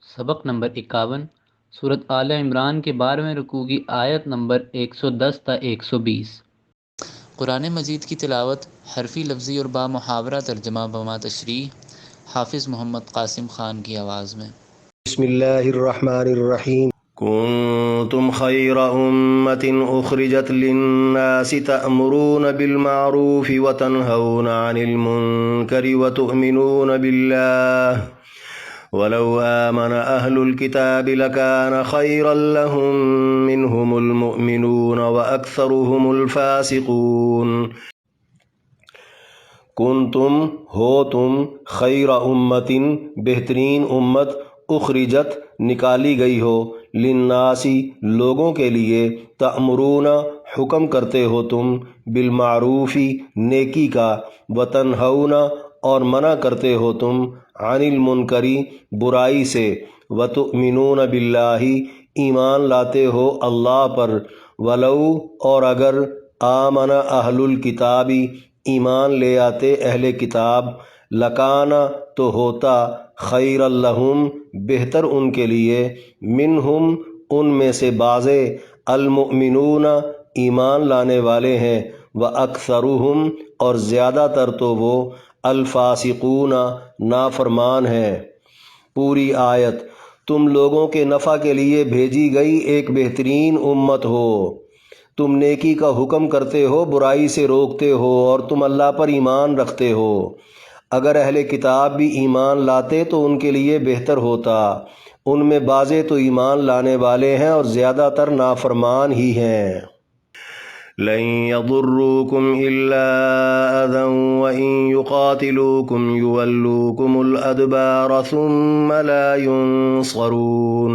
سبق نمبر 51 سورت آل عمران کے 12ویں رکوع کی آیت نمبر 110 تا 120۔ قرآن مجید کی تلاوت حرفی لفظی اور با محاورہ ترجمہ بما تشریح حافظ محمد قاسم خان کی آواز میں۔ بسم اللہ الرحمن الرحیم۔ کنتم خیر امت اخرجت للناس تأمرون بالمعروف وتنہون عن المنکر وتؤمنون باللہ ولو آمن اہل الكتاب لکان خیرا لهم منهم المؤمنون واکثرهم الفاسقون۔ کنتم ہو تم خیر امت بہترین امت اخرجت نکالی گئی ہو للناسی لوگوں کے لیے تأمرون حکم کرتے ہو تم بالمعروفی نیکی کا وتنہون اور منع کرتے ہو تم عن المنکری برائی سے وتؤمنون باللہ ایمان لاتے ہو اللہ پر ولو اور اگر آمن اہل الکتابی ایمان لے آتے اہل کتاب لکانا تو ہوتا خیر لہم بہتر ان کے لیے منہم ان میں سے بعضے المؤمنون ایمان لانے والے ہیں واکثرہم اور زیادہ تر تو وہ الفاسقون نافرمان ہیں۔ پوری آیت تم لوگوں کے نفع کے لیے بھیجی گئی ایک بہترین امت ہو، تم نیکی کا حکم کرتے ہو برائی سے روکتے ہو اور تم اللہ پر ایمان رکھتے ہو۔ اگر اہل کتاب بھی ایمان لاتے تو ان کے لیے بہتر ہوتا، ان میں بعضے تو ایمان لانے والے ہیں اور زیادہ تر نافرمان ہی ہیں۔ لن يضروكم إلا أذى وإن يقاتلوكم يولوكم الأدبار ثم لا ينصرون۔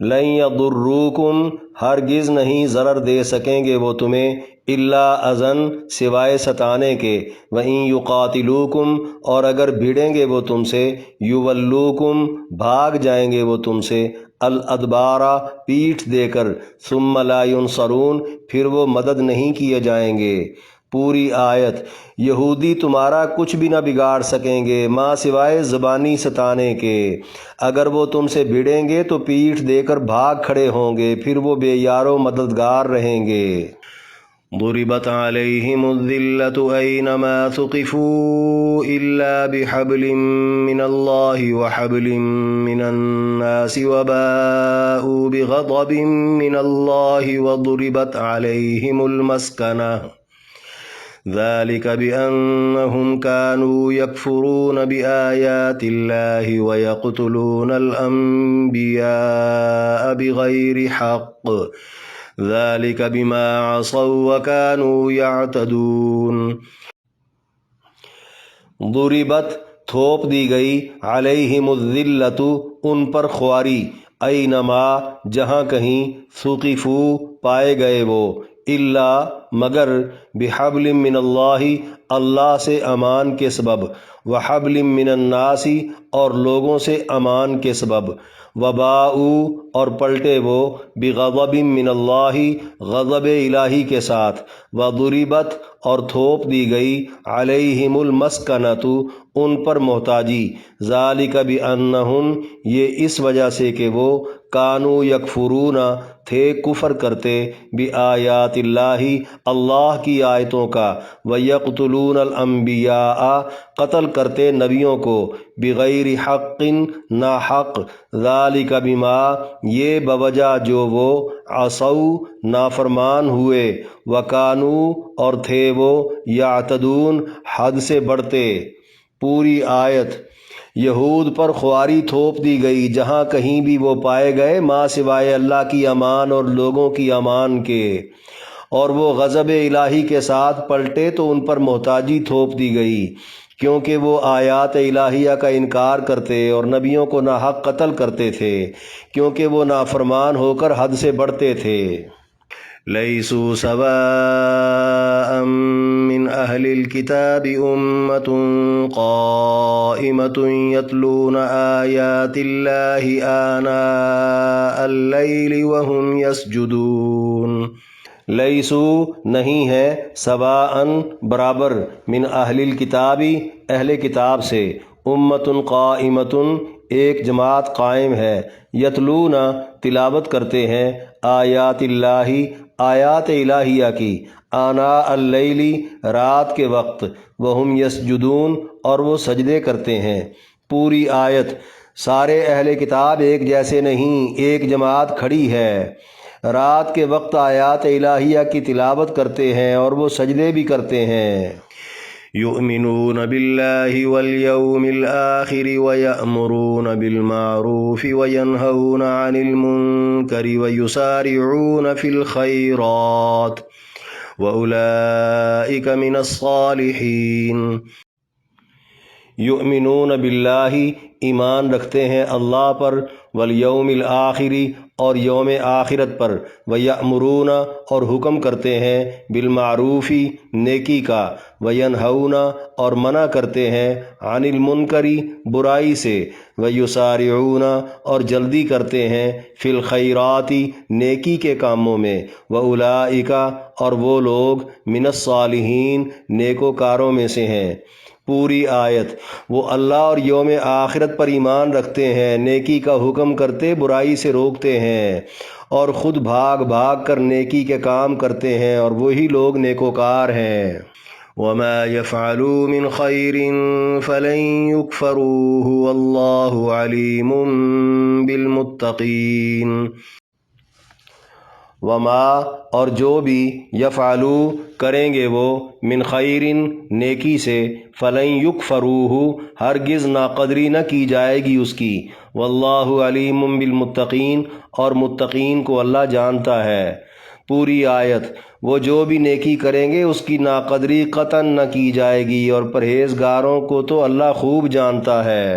لن يضروكم ہرگز نہیں ضرر دے سکیں گے وہ تمہیں الا اذن سوائے ستانے کے وَإِن يُقَاتِلُوكُمْ اور اگر بھیڑیں گے وہ تم سے یولوکم بھاگ جائیں گے وہ تم سے الادبارا پیٹھ دے کر ثم لا ينصرون پھر وہ مدد نہیں کیے جائیں گے۔ پوری آیت یہودی تمہارا کچھ بھی نہ بگاڑ سکیں گے ماں سوائے زبانی ستانے کے، اگر وہ تم سے بھیڑیں گے تو پیٹھ دے کر بھاگ کھڑے ہوں گے پھر وہ بے یار و مددگار رہیں گے۔ ضربت علیہم الذلۃ اینما ثقفوا الا بحبل من اللہ وحبل من الناس وباءوا بغضب من اللہ وضربت علیہم المسکنہ ذلك بأنهم كانوا يكفرون بآيات الله ويقتلون الأنبياء بغير حق ذلك بما عصوا وكانوا يعتدون۔ ضربت تھوپ دی گئی علیہم الذلۃ ان پر خواری اینما جہاں کہیں ثقفوا پائے گئے وہ الا مگر بحبل من اللہ اللہ سے امان کے سبب وحبل من الناس اور لوگوں سے امان کے سبب وباءوا اور پلٹے وہ بغضب من اللہ غضب الہی کے ساتھ وضربت اور تھوپ دی گئی علیہم المسکنۃ ان پر محتاجی ذالک بانہم یہ اس وجہ سے کہ وہ کانوا یکفرون تھے کفر کرتے بآیات اللہ اللہ کی آیتوں کا ویقتلون الانبیاء قتل کرتے نبیوں کو بغیر حق ناحق ذالک بما یہ بوجہ جو وہ عصوا نافرمان ہوئے وکانوا اور تھے وہ یعتدون حد سے بڑھتے۔ پوری آیت یہود پر خواری تھوپ دی گئی جہاں کہیں بھی وہ پائے گئے ماں سوائے اللہ کی امان اور لوگوں کی امان کے، اور وہ غضب الہی کے ساتھ پلٹے تو ان پر محتاجی تھوپ دی گئی کیونکہ وہ آیات الہیہ کا انکار کرتے اور نبیوں کو ناحق قتل کرتے تھے کیونکہ وہ نافرمان ہو کر حد سے بڑھتے تھے۔ لیسوا سواء من اہل الکتاب امۃ قائمۃ یتلون آیات اللہ آناء اللیل وهم یسجدون۔ لیسو نہیں ہے سواء برابر من اہل الکتابی اہل کتاب سے امۃ قائمۃ ایک جماعت قائم ہے، یتلون تلاوت کرتے ہیں، آیات اللہ آیات الہیہ کی، آناء اللیل رات کے وقت، وہم یسجدون اور وہ سجدے کرتے ہیں۔ پوری آیت۔ سارے اہل کتاب ایک جیسے نہیں، ایک جماعت کھڑی ہے، رات کے وقت آیات الہیہ کی تلاوت کرتے ہیں اور وہ سجدے بھی کرتے ہیں۔ یؤمنون باللہ والیوم الآخر ویأمرون بالمعروف وینہون عن المنکر ویسارعون فی الخیرات وأولئک من الصالحین۔ یؤمنون باللہ ایمان رکھتے ہیں اللہ پر، والیوم الآخری اور یوم آخرت پر، ویأمرون اور حکم کرتے ہیں، بالمعروفی نیکی کا، وینہون اور منع کرتے ہیں، عن المنکری برائی سے، ویسارعون اور جلدی کرتے ہیں، فی الخیراتی نیکی کے کاموں میں، واولئک اور وہ لوگ، من الصالحین نیکوکاروں میں سے ہیں۔ پوری آیت۔ وہ اللہ اور یوم آخرت پر ایمان رکھتے ہیں، نیکی کا حکم کرتے برائی سے روکتے ہیں، اور خود بھاگ بھاگ کر نیکی کے کام کرتے ہیں، اور وہی لوگ نیکوکار ہیں۔ وما يفعلوا من خير فلن يكفروه والله عليم بالمتقين۔ وما اور جو بھی، یفعلو کریں گے وہ، من خیرن نیکی سے، فلن یکفروہ ہرگز ناقدری نہ کی جائے گی اس کی، واللہ علیم بالمتقین اور متقین کو اللہ جانتا ہے۔ پوری آیت۔ وہ جو بھی نیکی کریں گے اس کی ناقدری قطعاً نہ کی جائے گی، اور پرہیزگاروں کو تو اللہ خوب جانتا ہے۔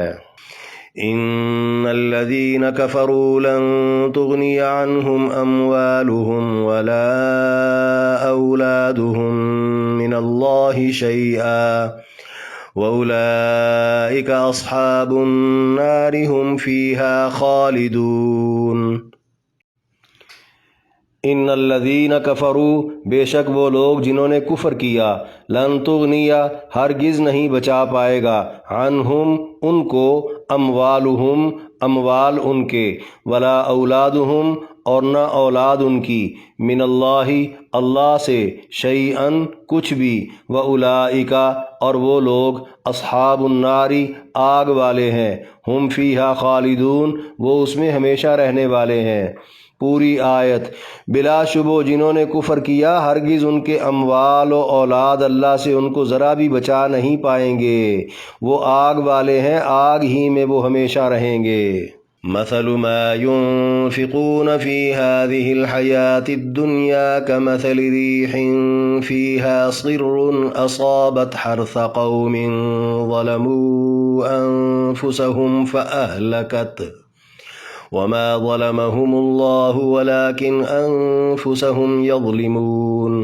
ان الذين كفروا لن تغني عنهم اموالهم ولا اولادهم من الله شيئا واولئك اصحاب النار هم فيها خالدون۔ ان الذین کفروا بے شک وہ لوگ جنہوں نے کفر کیا، لن تغنیا ہرگز نہیں بچا پائے گا، عنہم ان کو، اموالہم اموال ان کے، ولا اولادہم اور نہ اولاد ان کی، من اللہ اللہ سے، شیئن کچھ بھی، واولئک اور وہ لوگ، اصحاب النار آگ والے ہیں، ہم فیہا خالدون وہ اس میں ہمیشہ رہنے والے ہیں۔ پوری آیت۔ بلا شبہ جنہوں نے کفر کیا ہرگز ان کے اموال و اولاد اللہ سے ان کو ذرا بھی بچا نہیں پائیں گے، وہ آگ والے ہیں، آگ ہی میں وہ ہمیشہ رہیں گے۔ مثل ما ينفقون في هذه الحياة الدنيا كمثل ريح فيها صر أصابت حرث قوم ظلموا أنفسهم فأهلكته وما ظلمهم الله ولكن أنفسهم يظلمون۔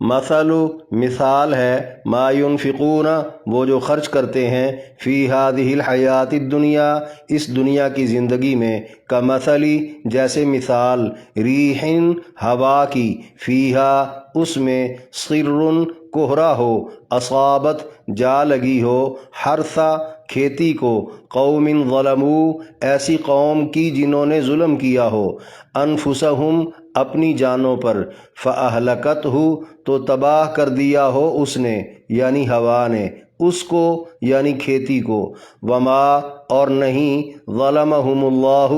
مثال ہے، ما ينفقون وہ جو خرچ کرتے ہیں، فی هذه الحیات الدنیا اس دنیا کی زندگی میں، کمثلی جیسے مثال، ریح ہوا کی، فیہا اس میں، صر کوہرا ہو، اصابت جا لگی ہو، حرثا کھیتی کو، قوم ظلموا ایسی قوم کی جنہوں نے ظلم کیا ہو، انفسہم اپنی جانوں پر، فاہلکتہ تو تباہ کر دیا ہو اس نے یعنی ہوا نے اس کو یعنی کھیتی کو، وما اور نہیں، ظلمہم اللہ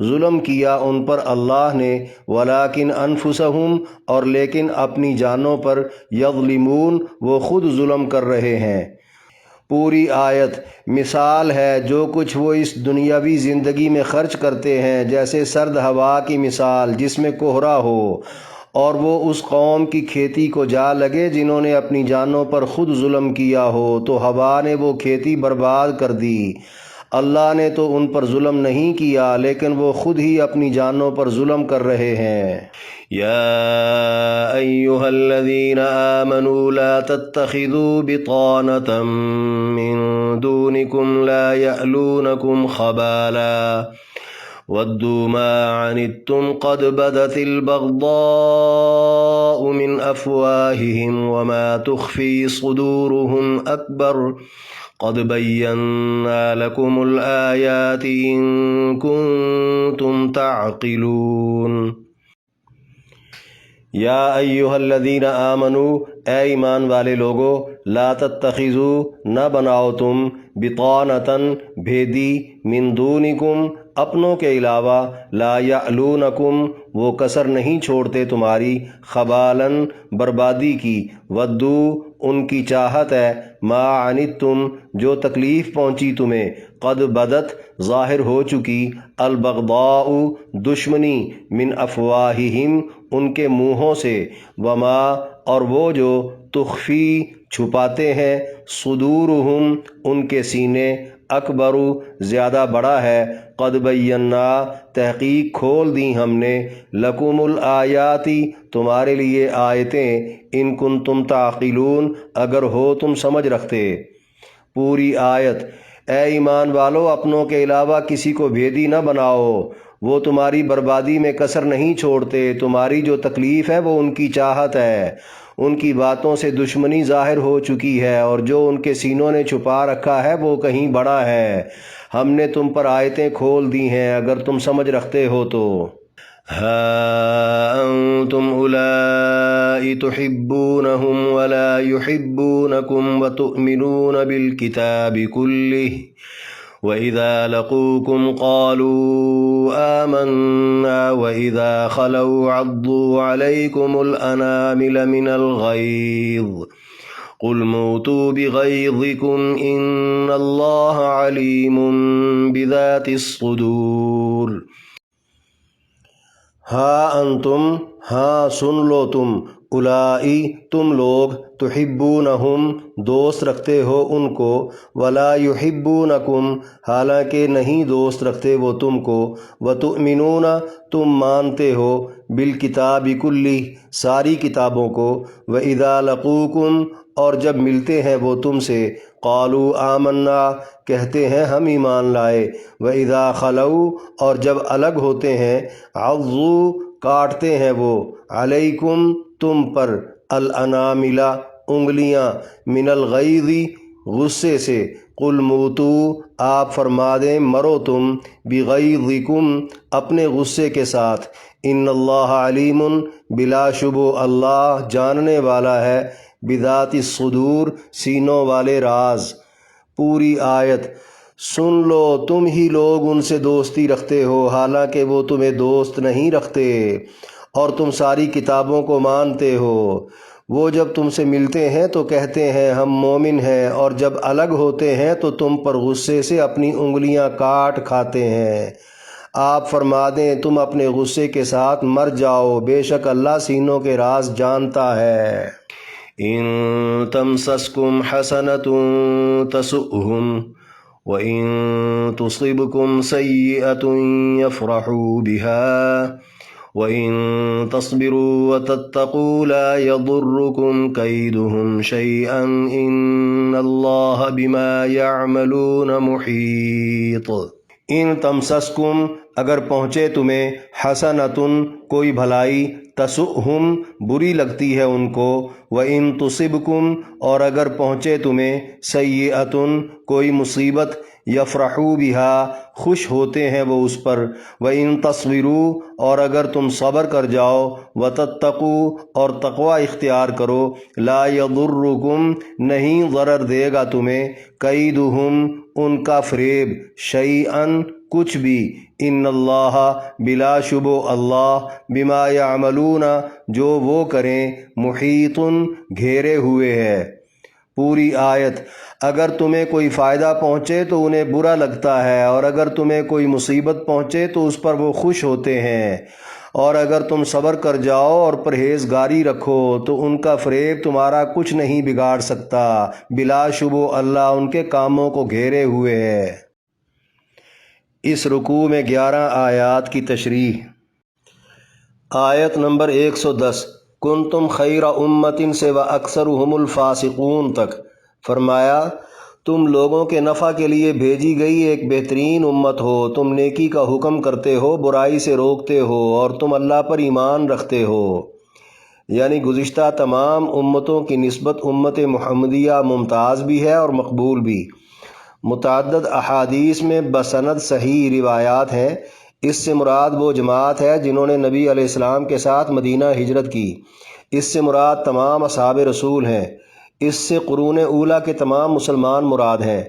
ظلم کیا ان پر اللہ نے، ولیکن انفسہم اور لیکن اپنی جانوں پر، یظلمون وہ خود ظلم کر رہے ہیں۔ پوری آیت۔ مثال ہے جو کچھ وہ اس دنیاوی زندگی میں خرچ کرتے ہیں، جیسے سرد ہوا کی مثال جس میں کوہرا ہو، اور وہ اس قوم کی کھیتی کو جا لگے جنہوں نے اپنی جانوں پر خود ظلم کیا ہو، تو ہوا نے وہ کھیتی برباد کر دی۔ اللہ نے تو ان پر ظلم نہیں کیا، لیکن وہ خود ہی اپنی جانوں پر ظلم کر رہے ہیں۔ یا ایہا الذین آمنوا لا تتخذوا بطانة من دونکم لا یألونکم خبالا ودوا ما عنتم قد بدت البغضاء من افواہہم وما تخفی صدورہم اکبر قد بینا لکم الآیات ان کنتم تعقلون۔ یا ایہا الذین آمنوا، اے ایمان والے لوگو، لا تتخذوا، نہ بناؤ تم، بطانۃ بھیدی، من دونکم، اپنوں کے علاوہ، لا یعلونکم، وہ کسر نہیں چھوڑتے تمہاری، خبالاً، بربادی کی، ودو، ان کی چاہت ہے، ما عنتم، جو تکلیف پہنچی تمہیں، قد بدت، ظاہر ہو چکی، البغضاء، دشمنی، من افواہہم، ان کے منہوں سے، وما، اور وہ جو، تخفی، چھپاتے ہیں، صدورہم، ان کے سینے، اکبر، زیادہ بڑا ہے، قد بینا، تحقیق کھول دی ہم نے، لکم الآیاتی، تمہارے لیے آیتیں، ان کنتم تعقلون، اگر ہو تم سمجھ رکھتے۔ پوری آیت۔ اے ایمان والو، اپنوں کے علاوہ کسی کو بھیدی نہ بناؤ، وہ تمہاری بربادی میں کسر نہیں چھوڑتے، تمہاری جو تکلیف ہے وہ ان کی چاہت ہے، ان کی باتوں سے دشمنی ظاہر ہو چکی ہے، اور جو ان کے سینوں نے چھپا رکھا ہے وہ کہیں بڑا ہے۔ ہم نے تم پر آیتیں کھول دی ہیں، اگر تم سمجھ رکھتے ہو تو۔ ہا انتم اولائی تحبونہم ولا یحبونکم وتؤمنون بالکتاب کلہ وَإِذَا لَقُوكُمْ قَالُوا آمَنَّا وَإِذَا خَلَوْا عَضُّوا عَلَيْكُمُ الْأَنَامِلَ مِنَ الْغَيْظِ قُلْ مُوتُوا بِغَيْظِكُمْ إِنَّ اللَّهَ عَلِيمٌ بِذَاتِ الصُّدُورِ۔ ہاں انتم، ہاں سن لو تم، اولائی، تم لوگ، تحبونہم، دوست رکھتے ہو ان کو، ولا یحبونکم، حالانکہ نہیں دوست رکھتے وہ تم کو، وتؤمنون، تم مانتے ہو، بالکتاب کلہ، ساری کتابوں کو، وَإِذَا لَقُوكُمْ، اور جب ملتے ہیں وہ تم سے، قالوا آمنا، کہتے ہیں ہم ایمان لائے، وَإِذَا خَلَوْا، اور جب الگ ہوتے ہیں، عضوا، کاٹتے ہیں وہ، علیکم، تم پر، الانامل، انگلیاں، من الغیظ، غصے سے، قل موتو، آپ فرما دیں مرو تم، بغیظکم، اپنے غصے کے ساتھ، ان اللہ علیم، بلا شبہ اللہ جاننے والا ہے، بذات الصدور، سینوں والے راز۔ پوری آیت۔ سن لو تم ہی لوگ ان سے دوستی رکھتے ہو، حالانکہ وہ تمہیں دوست نہیں رکھتے، اور تم ساری کتابوں کو مانتے ہو۔ وہ جب تم سے ملتے ہیں تو کہتے ہیں ہم مومن ہیں، اور جب الگ ہوتے ہیں تو تم پر غصے سے اپنی انگلیاں کاٹ کھاتے ہیں۔ آپ فرما دیں تم اپنے غصے کے ساتھ مر جاؤ، بے شک اللہ سینوں کے راز جانتا ہے۔ ان تمسسکم حسنۃ تسؤہم وَإِن تُصِبْكُمْ سَيِّئَةٌ يَفْرَحُوا بِهَا وَإِن تَصْبِرُوا وَتَتَّقُوا لَا يَضُرُّكُمْ كَيْدُهُمْ شَيْئًا إِنَّ اللَّهَ بِمَا يَعْمَلُونَ مُحِيطٌ۔ ان تمسسکم، اگر پہنچے تمہیں، حسنۃ، کوئی بھلائی، تسؤہم، بری لگتی ہے ان کو، وَإِن تُصِبْكُمْ، اور اگر پہنچے تمہیں، سیئۃ، کوئی مصیبت، یفرحوا بہا، خوش ہوتے ہیں وہ اس پر، وَإِن تَصْبِرُوا، اور اگر تم صبر کر جاؤ، وَتَتَّقُوا، اور تقوی اختیار کرو، لا يَضُرُّكُمْ، نہیں ضرر دے گا تمہیں، کیدہم، ان کا فریب، شیئاً، کچھ بھی، ان اللہ، بلا شبہ اللہ، بما یعملون، جو وہ کریں، محیط، گھیرے ہوئے ہے۔ پوری آیت۔ اگر تمہیں کوئی فائدہ پہنچے تو انہیں برا لگتا ہے، اور اگر تمہیں کوئی مصیبت پہنچے تو اس پر وہ خوش ہوتے ہیں، اور اگر تم صبر کر جاؤ اور پرہیزگاری رکھو تو ان کا فریب تمہارا کچھ نہیں بگاڑ سکتا، بلا شبہ اللہ ان کے کاموں کو گھیرے ہوئے ہے۔ اس رکوع میں 11 آیات کی تشریح۔ آیت نمبر 110، کنتم خیر امت سے واکثرهم الفاسقون تک، فرمایا تم لوگوں کے نفع کے لیے بھیجی گئی ایک بہترین امت ہو، تم نیکی کا حکم کرتے ہو، برائی سے روکتے ہو، اور تم اللہ پر ایمان رکھتے ہو۔ یعنی گزشتہ تمام امتوں کی نسبت امت محمدیہ ممتاز بھی ہے اور مقبول بھی۔ متعدد احادیث میں بسند صحیح روایات ہیں۔ اس سے مراد وہ جماعت ہے جنہوں نے نبی علیہ السلام کے ساتھ مدینہ ہجرت کی۔ اس سے مراد تمام اصحاب رسول ہیں۔ اس سے قرون اولیٰ کے تمام مسلمان مراد ہیں۔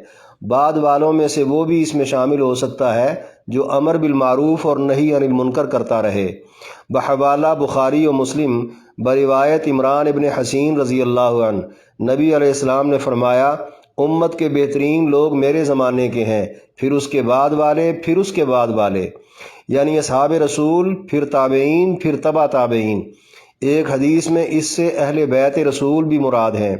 بعد والوں میں سے وہ بھی اس میں شامل ہو سکتا ہے جو امر بالمعروف اور نہی عن المنکر کرتا رہے۔ بحوالہ بخاری و مسلم بروایت عمران ابن حسین رضی اللہ عنہ، نبی علیہ السلام نے فرمایا، امت کے بہترین لوگ میرے زمانے کے ہیں، پھر اس کے بعد والے، پھر اس کے بعد والے، یعنی اصحاب رسول، پھر تابعین، پھر تبع تابعین۔ ایک حدیث میں اس سے اہل بیت رسول بھی مراد ہیں۔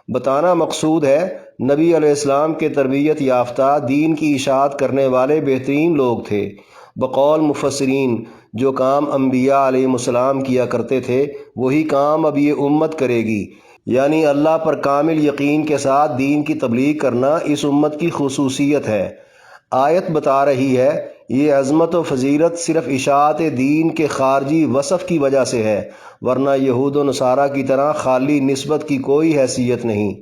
بتانا مقصود ہے نبی علیہ السلام کے تربیت یافتہ دین کی اشاعت کرنے والے بہترین لوگ تھے۔ بقول مفسرین، جو کام انبیاء علیہ السلام کیا کرتے تھے وہی کام اب یہ امت کرے گی، یعنی اللہ پر کامل یقین کے ساتھ دین کی تبلیغ کرنا اس امت کی خصوصیت ہے۔ آیت بتا رہی ہے یہ عظمت و فضیلت صرف اشاعت دین کے خارجی وصف کی وجہ سے ہے، ورنہ یہود و نصارہ کی طرح خالی نسبت کی کوئی حیثیت نہیں۔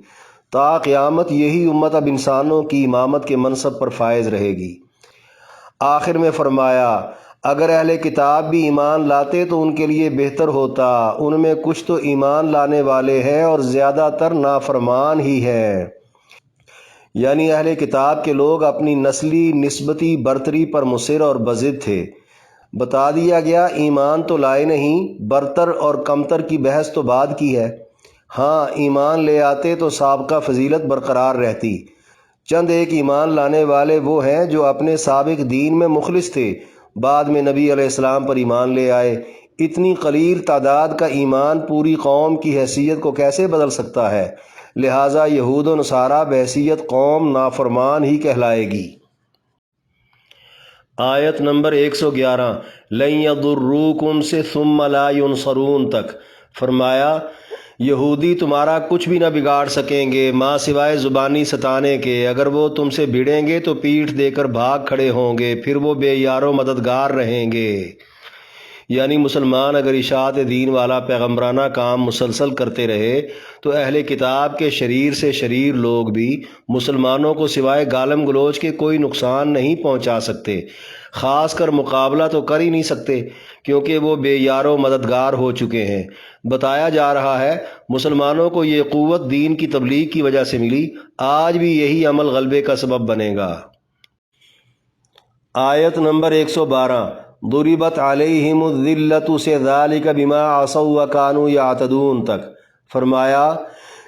تا قیامت یہی امت اب انسانوں کی امامت کے منصب پر فائز رہے گی۔ آخر میں فرمایا، اگر اہل کتاب بھی ایمان لاتے تو ان کے لیے بہتر ہوتا، ان میں کچھ تو ایمان لانے والے ہیں اور زیادہ تر نافرمان ہی ہیں۔ یعنی اہل کتاب کے لوگ اپنی نسلی نسبتی برتری پر مصر اور بضد تھے۔ بتا دیا گیا ایمان تو لائے نہیں، برتر اور کمتر کی بحث تو بعد کی ہے۔ ہاں ایمان لے آتے تو سابقہ فضیلت برقرار رہتی۔ چند ایک ایمان لانے والے وہ ہیں جو اپنے سابق دین میں مخلص تھے، بعد میں نبی علیہ السلام پر ایمان لے آئے۔ اتنی قلیل تعداد کا ایمان پوری قوم کی حیثیت کو کیسے بدل سکتا ہے؟ لہٰذا یہود و نصارہ بحیثیت قوم نافرمان ہی کہلائے گی۔ آیت نمبر 111 لن یضروکم سے ثم لا ینصرون تک فرمایا، یہودی تمہارا کچھ بھی نہ بگاڑ سکیں گے ماں سوائے زبانی ستانے کے۔ اگر وہ تم سے بھڑیں گے تو پیٹھ دے کر بھاگ کھڑے ہوں گے، پھر وہ بے یار و مددگار رہیں گے۔ یعنی مسلمان اگر اشاعت دین والا پیغمبرانہ کام مسلسل کرتے رہے تو اہل کتاب کے شریر سے شریر لوگ بھی مسلمانوں کو سوائے گالم گلوچ کے کوئی نقصان نہیں پہنچا سکتے، خاص کر مقابلہ تو کر ہی نہیں سکتے کیونکہ وہ بے یار و مددگار ہو چکے ہیں۔ بتایا جا رہا ہے مسلمانوں کو یہ قوت دین کی تبلیغ کی وجہ سے ملی، آج بھی یہی عمل غلبے کا سبب بنے گا۔ آیت نمبر 112 ضربت علیہم الذلۃ سے ذالک بما عصوا وکانوا یعتدون تک فرمایا،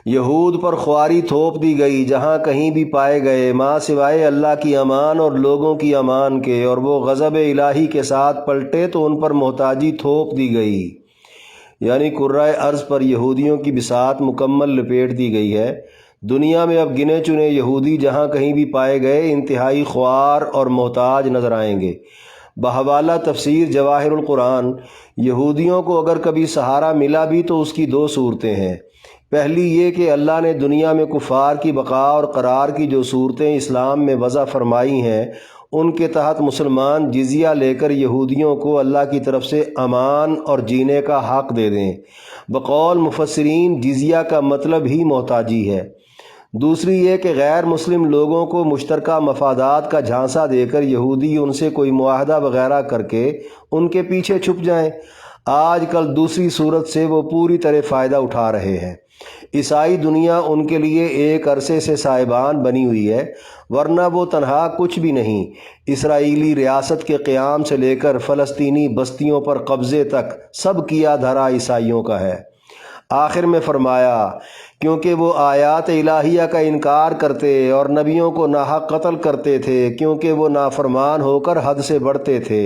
یہود پر خواری تھوپ دی گئی جہاں کہیں بھی پائے گئے ماں سوائے اللہ کی امان اور لوگوں کی امان کے، اور وہ غضب الہی کے ساتھ پلٹے تو ان پر محتاجی تھوپ دی گئی۔ یعنی کرۂ ارض پر یہودیوں کی بساط مکمل لپیٹ دی گئی ہے۔ دنیا میں اب گنے چنے یہودی جہاں کہیں بھی پائے گئے انتہائی خوار اور محتاج نظر آئیں گے۔ بحوالہ تفسیر جواہر القرآن، یہودیوں کو اگر کبھی سہارا ملا بھی تو اس کی دو صورتیں ہیں۔ پہلی یہ کہ اللہ نے دنیا میں کفار کی بقا اور قرار کی جو صورتیں اسلام میں وضع فرمائی ہیں ان کے تحت مسلمان جزیہ لے کر یہودیوں کو اللہ کی طرف سے امان اور جینے کا حق دے دیں۔ بقول مفسرین جزیہ کا مطلب ہی محتاجی ہے۔ دوسری یہ کہ غیر مسلم لوگوں کو مشترکہ مفادات کا جھانسا دے کر یہودی ان سے کوئی معاہدہ وغیرہ کر کے ان کے پیچھے چھپ جائیں۔ آج کل دوسری صورت سے وہ پوری طرح فائدہ اٹھا رہے ہیں۔ عیسائی دنیا ان کے لیے ایک عرصے سے سائبان بنی ہوئی ہے، ورنہ وہ تنہا کچھ بھی نہیں۔ اسرائیلی ریاست کے قیام سے لے کر فلسطینی بستیوں پر قبضے تک سب کیا دھرا عیسائیوں کا ہے۔ آخر میں فرمایا، کیونکہ وہ آیات الہیہ کا انکار کرتے اور نبیوں کو ناحق قتل کرتے تھے، کیونکہ وہ نافرمان ہو کر حد سے بڑھتے تھے۔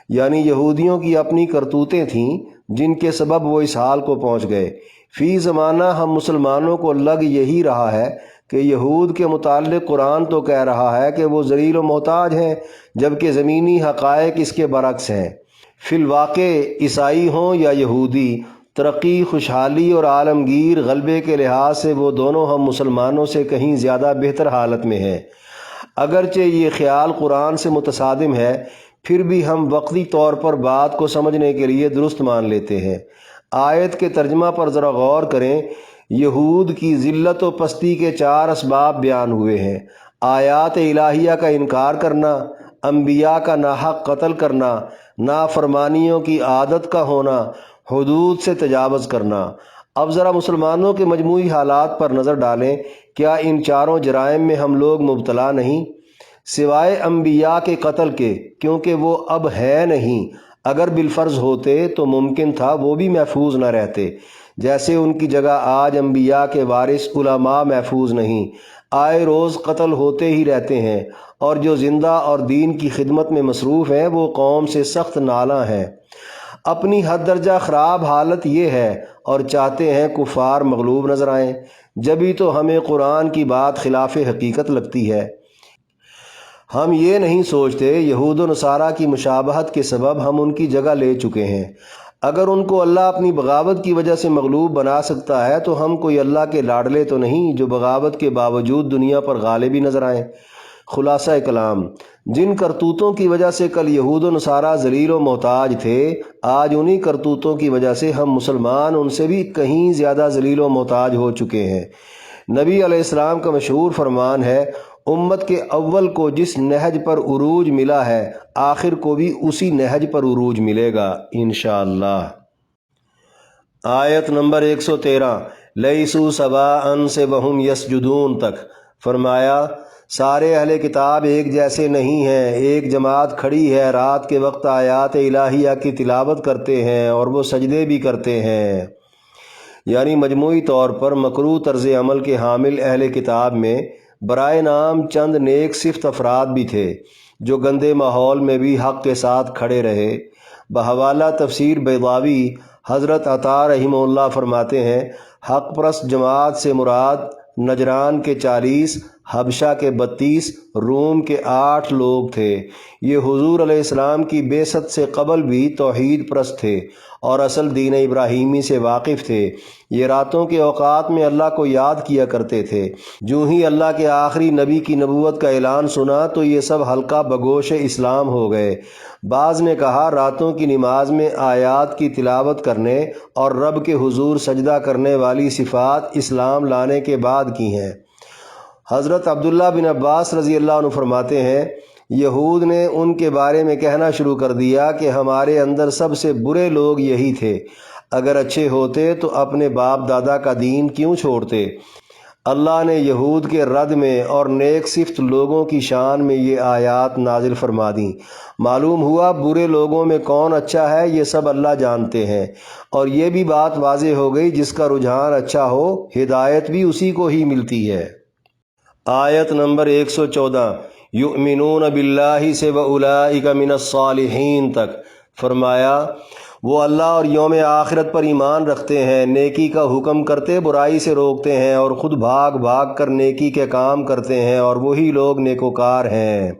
یعنی یہودیوں کی اپنی کرتوتیں تھیں جن کے سبب وہ اس حال کو پہنچ گئے۔ فی زمانہ ہم مسلمانوں کو لگ یہی رہا ہے کہ یہود کے متعلق قرآن تو کہہ رہا ہے کہ وہ ذلیل و محتاج ہیں، جبکہ زمینی حقائق اس کے برعکس ہیں۔ فی الواقع عیسائی ہوں یا یہودی، ترقی، خوشحالی اور عالمگیر غلبے کے لحاظ سے وہ دونوں ہم مسلمانوں سے کہیں زیادہ بہتر حالت میں ہیں۔ اگرچہ یہ خیال قرآن سے متصادم ہے، پھر بھی ہم وقتی طور پر بات کو سمجھنے کے لیے درست مان لیتے ہیں۔ آیت کے ترجمہ پر ذرا غور کریں۔ یہود کی ذلت و پستی کے 4 اسباب بیان ہوئے ہیں۔ آیات الہیہ کا انکار کرنا، انبیاء کا ناحق قتل کرنا، نافرمانیوں کی عادت کا ہونا، حدود سے تجاوز کرنا۔ اب ذرا مسلمانوں کے مجموعی حالات پر نظر ڈالیں، کیا ان چاروں جرائم میں ہم لوگ مبتلا نہیں؟ سوائے انبیاء کے قتل کے، کیونکہ وہ اب ہے نہیں۔ اگر بالفرض ہوتے تو ممکن تھا وہ بھی محفوظ نہ رہتے، جیسے ان کی جگہ آج انبیاء کے وارث علماء محفوظ نہیں، آئے روز قتل ہوتے ہی رہتے ہیں، اور جو زندہ اور دین کی خدمت میں مصروف ہیں وہ قوم سے سخت نالاں ہیں۔ اپنی حد درجہ خراب حالت یہ ہے، اور چاہتے ہیں کفار مغلوب نظر آئیں۔ جبھی تو ہمیں قرآن کی بات خلاف حقیقت لگتی ہے۔ ہم یہ نہیں سوچتے یہود و نصارہ کی مشابہت کے سبب ہم ان کی جگہ لے چکے ہیں۔ اگر ان کو اللہ اپنی بغاوت کی وجہ سے مغلوب بنا سکتا ہے تو ہم کوئی اللہ کے لاڈلے تو نہیں جو بغاوت کے باوجود دنیا پر غالب ہی نظر آئیں۔ خلاصہ کلام، جن کرتوتوں کی وجہ سے کل یہود و نصارہ ذلیل و محتاج تھے، آج انہی کرتوتوں کی وجہ سے ہم مسلمان ان سے بھی کہیں زیادہ ذلیل و محتاج ہو چکے ہیں۔ نبی علیہ السلام کا مشہور فرمان ہے، امت کے اول کو جس نہج پر عروج ملا ہے، آخر کو بھی اسی نہج پر عروج ملے گا انشاءاللہ۔ آیت نمبر 113، لیسوا سواء سے وہم یسجدون تک فرمایا، سارے اہل کتاب ایک جیسے نہیں ہیں۔ ایک جماعت کھڑی ہے، رات کے وقت آیات الہیہ کی تلاوت کرتے ہیں اور وہ سجدے بھی کرتے ہیں۔ یعنی مجموعی طور پر مکروہ طرز عمل کے حامل اہل کتاب میں برائے نام چند نیک صفت افراد بھی تھے، جو گندے ماحول میں بھی حق کے ساتھ کھڑے رہے۔ بحوالہ تفسیر بیضاوی حضرت عطا رحمہ اللہ فرماتے ہیں، حق پرست جماعت سے مراد نجران کے 40، حبشہ کے 32، روم کے 8 لوگ تھے۔ یہ حضور علیہ السلام کی بعثت سے قبل بھی توحید پرست تھے اور اصل دین ابراہیمی سے واقف تھے۔ یہ راتوں کے اوقات میں اللہ کو یاد کیا کرتے تھے۔ جو ہی اللہ کے آخری نبی کی نبوت کا اعلان سنا تو یہ سب حلقہ بگوش اسلام ہو گئے۔ بعض نے کہا راتوں کی نماز میں آیات کی تلاوت کرنے اور رب کے حضور سجدہ کرنے والی صفات اسلام لانے کے بعد کی ہیں۔ حضرت عبداللہ بن عباس رضی اللہ عنہ فرماتے ہیں، یہود نے ان کے بارے میں کہنا شروع کر دیا کہ ہمارے اندر سب سے برے لوگ یہی تھے، اگر اچھے ہوتے تو اپنے باپ دادا کا دین کیوں چھوڑتے؟ اللہ نے یہود کے رد میں اور نیک صفت لوگوں کی شان میں یہ آیات نازل فرما دیں۔ معلوم ہوا برے لوگوں میں کون اچھا ہے یہ سب اللہ جانتے ہیں، اور یہ بھی بات واضح ہو گئی جس کا رجحان اچھا ہو ہدایت بھی اسی کو ہی ملتی ہے۔ آیت نمبر 114، یؤمنون باللہ سے وَأُولَئِکَ مِنَ الصَّالِحِین تک فرمایا، وہ اللہ اور یوم آخرت پر ایمان رکھتے ہیں، نیکی کا حکم کرتے برائی سے روکتے ہیں، اور خود بھاگ بھاگ کر نیکی کے کام کرتے ہیں، اور وہی لوگ نیکوکار ہیں۔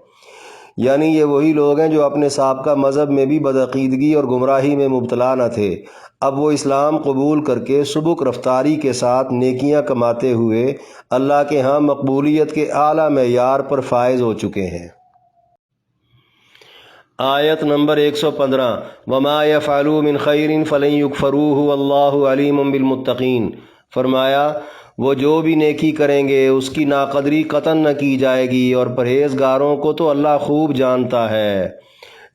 یعنی یہ وہی لوگ ہیں جو اپنے سابقہ مذہب میں بھی بدعقیدگی اور گمراہی میں مبتلا نہ تھے، اب وہ اسلام قبول کر کے سبک رفتاری کے ساتھ نیکیاں کماتے ہوئے اللہ کے ہاں مقبولیت کے اعلیٰ معیار پر فائز ہو چکے ہیں۔ آیت نمبر 115، وما یفعلوا من خیر فلن یکفروہ واللہ علیم بالمتقین فرمایا، وہ جو بھی نیکی کریں گے اس کی ناقدری قطعاً نہ کی جائے گی، اور پرہیزگاروں کو تو اللہ خوب جانتا ہے۔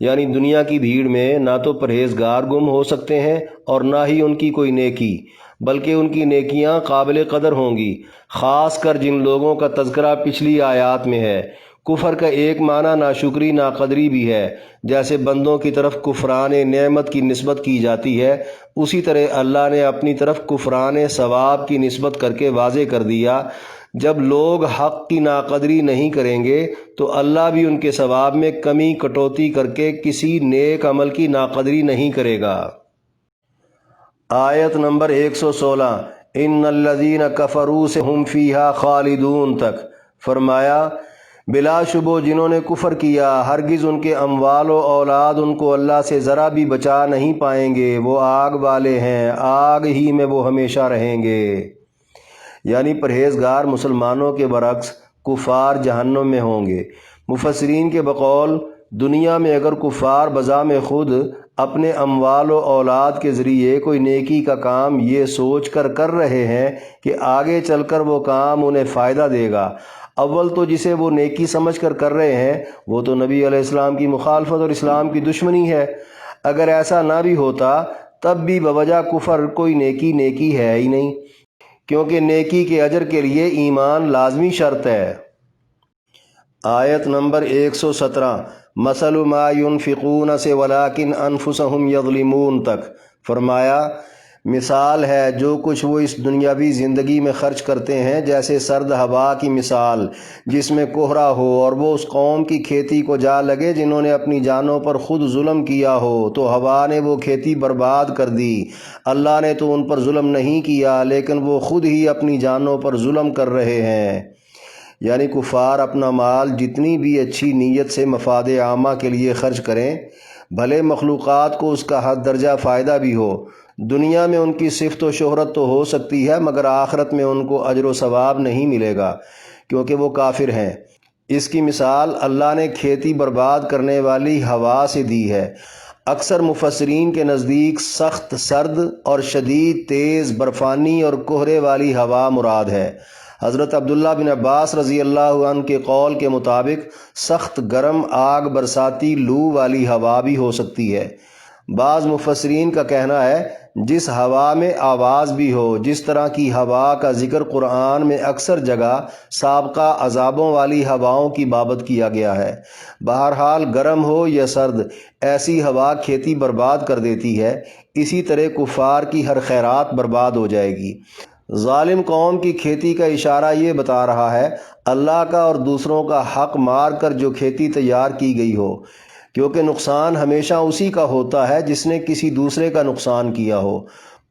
یعنی دنیا کی بھیڑ میں نہ تو پرہیزگار گم ہو سکتے ہیں اور نہ ہی ان کی کوئی نیکی، بلکہ ان کی نیکیاں قابل قدر ہوں گی، خاص کر جن لوگوں کا تذکرہ پچھلی آیات میں ہے۔ کفر کا ایک معنی ناشکری ناقدری بھی ہے، جیسے بندوں کی طرف کفران نعمت کی نسبت کی جاتی ہے، اسی طرح اللہ نے اپنی طرف کفران ثواب کی نسبت کر کے واضح کر دیا، جب لوگ حق کی ناقدری نہیں کریں گے تو اللہ بھی ان کے ثواب میں کمی کٹوتی کر کے کسی نیک عمل کی ناقدری نہیں کرے گا۔ آیت نمبر 116، ان الذین کفروا سے ہم فیہا خالدون تک فرمایا، بلا شبہ جنہوں نے کفر کیا ہرگز ان کے اموال و اولاد ان کو اللہ سے ذرا بھی بچا نہیں پائیں گے، وہ آگ والے ہیں، آگ ہی میں وہ ہمیشہ رہیں گے۔ یعنی پرہیزگار مسلمانوں کے برعکس کفار جہنم میں ہوں گے۔ مفسرین کے بقول دنیا میں اگر کفار بذام خود اپنے اموال و اولاد کے ذریعے کوئی نیکی کا کام یہ سوچ کر رہے ہیں کہ آگے چل کر وہ کام انہیں فائدہ دے گا، اول تو جسے وہ نیکی سمجھ کر کر رہے ہیں وہ تو نبی علیہ السلام کی مخالفت اور اسلام کی دشمنی ہے۔ اگر ایسا نہ بھی ہوتا تب بھی بوجہ کفر کوئی نیکی ہے ہی نہیں، کیونکہ نیکی کے اجر کے لیے ایمان لازمی شرط ہے۔ آیت نمبر 117 مثل ما ينفقون سے ولیکن انفسهم یظلمون تک فرمایا، مثال ہے جو کچھ وہ اس دنیاوی زندگی میں خرچ کرتے ہیں جیسے سرد ہوا کی مثال جس میں کوہرا ہو اور وہ اس قوم کی کھیتی کو جا لگے جنہوں نے اپنی جانوں پر خود ظلم کیا ہو تو ہوا نے وہ کھیتی برباد کر دی۔ اللہ نے تو ان پر ظلم نہیں کیا لیکن وہ خود ہی اپنی جانوں پر ظلم کر رہے ہیں۔ یعنی کفار اپنا مال جتنی بھی اچھی نیت سے مفاد عامہ کے لیے خرچ کریں، بھلے مخلوقات کو اس کا حد درجہ فائدہ بھی ہو، دنیا میں ان کی صفت و شہرت تو ہو سکتی ہے مگر آخرت میں ان کو اجر و ثواب نہیں ملے گا کیونکہ وہ کافر ہیں۔ اس کی مثال اللہ نے کھیتی برباد کرنے والی ہوا سے دی ہے۔ اکثر مفسرین کے نزدیک سخت سرد اور شدید تیز برفانی اور کہرے والی ہوا مراد ہے۔ حضرت عبداللہ بن عباس رضی اللہ عنہ کے قول کے مطابق سخت گرم آگ برساتی لو والی ہوا بھی ہو سکتی ہے۔ بعض مفسرین کا کہنا ہے جس ہوا میں آواز بھی ہو، جس طرح کی ہوا کا ذکر قرآن میں اکثر جگہ سابقہ عذابوں والی ہواؤں کی بابت کیا گیا ہے۔ بہرحال گرم ہو یا سرد، ایسی ہوا کھیتی برباد کر دیتی ہے۔ اسی طرح کفار کی ہر خیرات برباد ہو جائے گی۔ ظالم قوم کی کھیتی کا اشارہ یہ بتا رہا ہے اللہ کا اور دوسروں کا حق مار کر جو کھیتی تیار کی گئی ہو، کیونکہ نقصان ہمیشہ اسی کا ہوتا ہے جس نے کسی دوسرے کا نقصان کیا ہو۔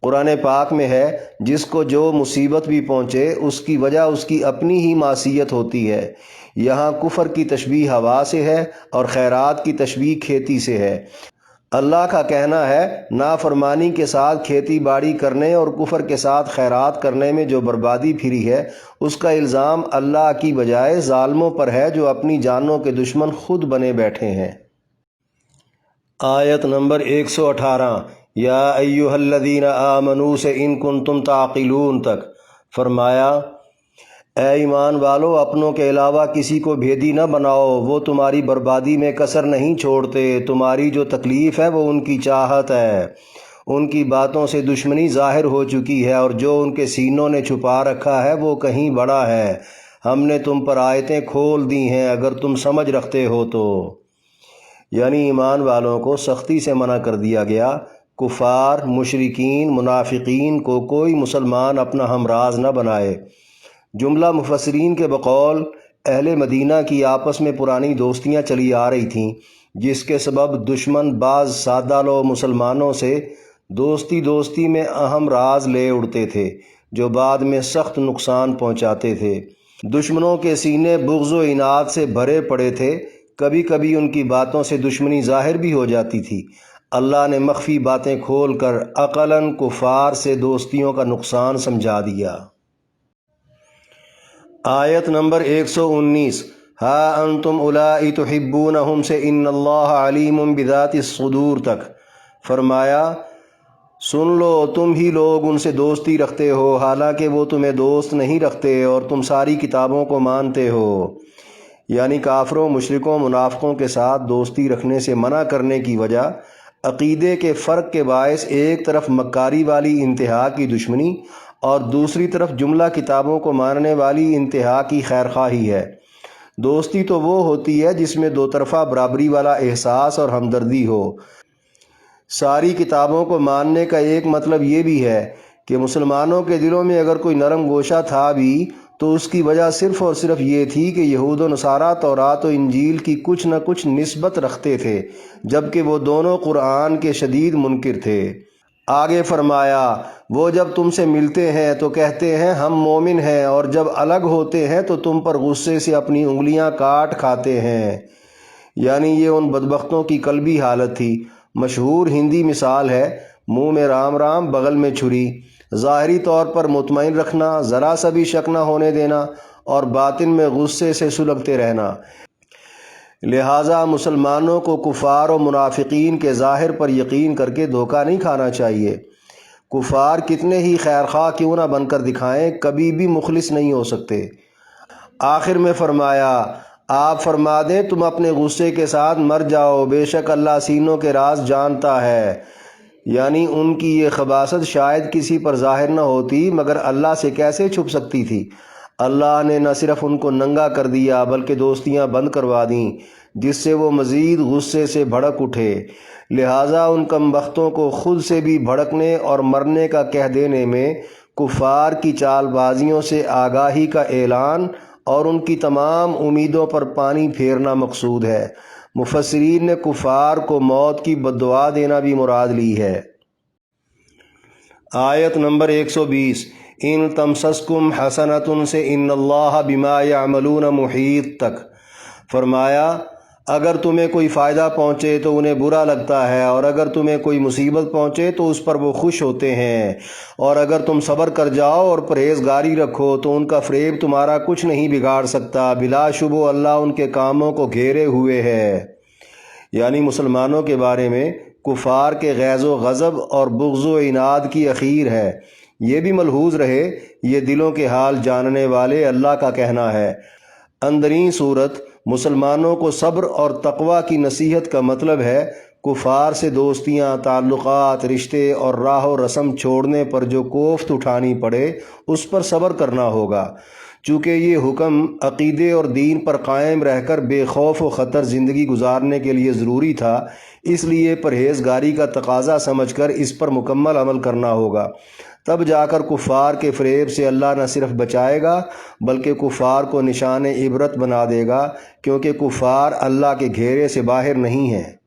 قرآن پاک میں ہے جس کو جو مصیبت بھی پہنچے اس کی وجہ اس کی اپنی ہی معصیت ہوتی ہے۔ یہاں کفر کی تشبیہ ہوا سے ہے اور خیرات کی تشبیہ کھیتی سے ہے۔ اللہ کا کہنا ہے نافرمانی کے ساتھ کھیتی باڑی کرنے اور کفر کے ساتھ خیرات کرنے میں جو بربادی پھری ہے اس کا الزام اللہ کی بجائے ظالموں پر ہے جو اپنی جانوں کے دشمن خود بنے بیٹھے ہیں۔ آیت نمبر 118 یا ایھا الذین آمنوا سے ان کنتم تعقلون تک فرمایا، اے ایمان والو اپنوں کے علاوہ کسی کو بھیدی نہ بناؤ، وہ تمہاری بربادی میں کسر نہیں چھوڑتے، تمہاری جو تکلیف ہے وہ ان کی چاہت ہے۔ ان کی باتوں سے دشمنی ظاہر ہو چکی ہے اور جو ان کے سینوں نے چھپا رکھا ہے وہ کہیں بڑا ہے۔ ہم نے تم پر آیتیں کھول دی ہیں اگر تم سمجھ رکھتے ہو تو۔ یعنی ایمان والوں کو سختی سے منع کر دیا گیا، کفار، مشرکین، منافقین کو کوئی مسلمان اپنا ہمراز نہ بنائے۔ جملہ مفسرین کے بقول اہل مدینہ کی آپس میں پرانی دوستیاں چلی آ رہی تھیں جس کے سبب دشمن بعض سادہ لو مسلمانوں سے دوستی میں اہم راز لے اڑتے تھے جو بعد میں سخت نقصان پہنچاتے تھے۔ دشمنوں کے سینے بغض و عناد سے بھرے پڑے تھے، کبھی کبھی ان کی باتوں سے دشمنی ظاہر بھی ہو جاتی تھی۔ اللہ نے مخفی باتیں کھول کر عقلاً کفار سے دوستیوں کا نقصان سمجھا دیا۔ آیت نمبر 119 ہا انتم اولائی تحبونہم سے ان اللہ علیم بذات الصدور تک فرمایا، سن لو تم ہی لوگ ان سے دوستی رکھتے ہو حالانکہ وہ تمہیں دوست نہیں رکھتے اور تم ساری کتابوں کو مانتے ہو۔ یعنی کافروں، مشرکوں، منافقوں کے ساتھ دوستی رکھنے سے منع کرنے کی وجہ عقیدے کے فرق کے باعث ایک طرف مکاری والی انتہا کی دشمنی اور دوسری طرف جملہ کتابوں کو ماننے والی انتہا کی خیرخواہی ہے۔ دوستی تو وہ ہوتی ہے جس میں دو طرفہ برابری والا احساس اور ہمدردی ہو۔ ساری کتابوں کو ماننے کا ایک مطلب یہ بھی ہے کہ مسلمانوں کے دلوں میں اگر کوئی نرم گوشہ تھا بھی تو اس کی وجہ صرف اور صرف یہ تھی کہ یہود و نصارہ تورات و انجیل کی کچھ نہ کچھ نسبت رکھتے تھے جبکہ وہ دونوں قرآن کے شدید منکر تھے۔ آگے فرمایا، وہ جب تم سے ملتے ہیں تو کہتے ہیں ہم مومن ہیں اور جب الگ ہوتے ہیں تو تم پر غصے سے اپنی انگلیاں کاٹ کھاتے ہیں۔ یعنی یہ ان بدبختوں کی قلبی حالت تھی۔ مشہور ہندی مثال ہے منہ میں رام رام بغل میں چھری، ظاہری طور پر مطمئن رکھنا، ذرا سا بھی شک نہ ہونے دینا اور باطن میں غصے سے سلگتے رہنا۔ لہٰذا مسلمانوں کو کفار و منافقین کے ظاہر پر یقین کر کے دھوکہ نہیں کھانا چاہیے۔ کفار کتنے ہی خیرخواہ کیوں نہ بن کر دکھائیں، کبھی بھی مخلص نہیں ہو سکتے۔ آخر میں فرمایا آپ فرما دیں تم اپنے غصے کے ساتھ مر جاؤ، بے شک اللہ سینوں کے راز جانتا ہے۔ یعنی ان کی یہ خباثت شاید کسی پر ظاہر نہ ہوتی مگر اللہ سے کیسے چھپ سکتی تھی۔ اللہ نے نہ صرف ان کو ننگا کر دیا بلکہ دوستیاں بند کروا دیں، جس سے وہ مزید غصے سے بھڑک اٹھے۔ لہٰذا ان کم بختوں کو خود سے بھی بھڑکنے اور مرنے کا کہہ دینے میں کفار کی چال بازیوں سے آگاہی کا اعلان اور ان کی تمام امیدوں پر پانی پھیرنا مقصود ہے۔ مفسرین نے کفار کو موت کی بددعا دینا بھی مراد لی ہے۔ آیت نمبر 120 ان تمسسکم حسنۃ سے ان اللہ بما یعملون محیط تک۔ فرمایا اگر تمہیں کوئی فائدہ پہنچے تو انہیں برا لگتا ہے، اور اگر تمہیں کوئی مصیبت پہنچے تو اس پر وہ خوش ہوتے ہیں، اور اگر تم صبر کر جاؤ اور پرہیزگاری رکھو تو ان کا فریب تمہارا کچھ نہیں بگاڑ سکتا، بلا شبہ اللہ ان کے کاموں کو گھیرے ہوئے ہے۔ یعنی مسلمانوں کے بارے میں کفار کے غیظ و غضب اور بغض و عناد کی اخیر ہے۔ یہ بھی ملحوظ رہے یہ دلوں کے حال جاننے والے اللہ کا کہنا ہے۔ اندرین صورت مسلمانوں کو صبر اور تقوی کی نصیحت کا مطلب ہے کفار سے دوستیاں، تعلقات، رشتے اور راہ و رسم چھوڑنے پر جو کوفت اٹھانی پڑے اس پر صبر کرنا ہوگا۔ چونکہ یہ حکم عقیدے اور دین پر قائم رہ کر بے خوف و خطر زندگی گزارنے کے لیے ضروری تھا، اس لیے پرہیزگاری کا تقاضا سمجھ کر اس پر مکمل عمل کرنا ہوگا۔ تب جا کر کفار کے فریب سے اللہ نہ صرف بچائے گا بلکہ کفار کو نشان عبرت بنا دے گا، کیونکہ کفار اللہ کے گھیرے سے باہر نہیں ہیں۔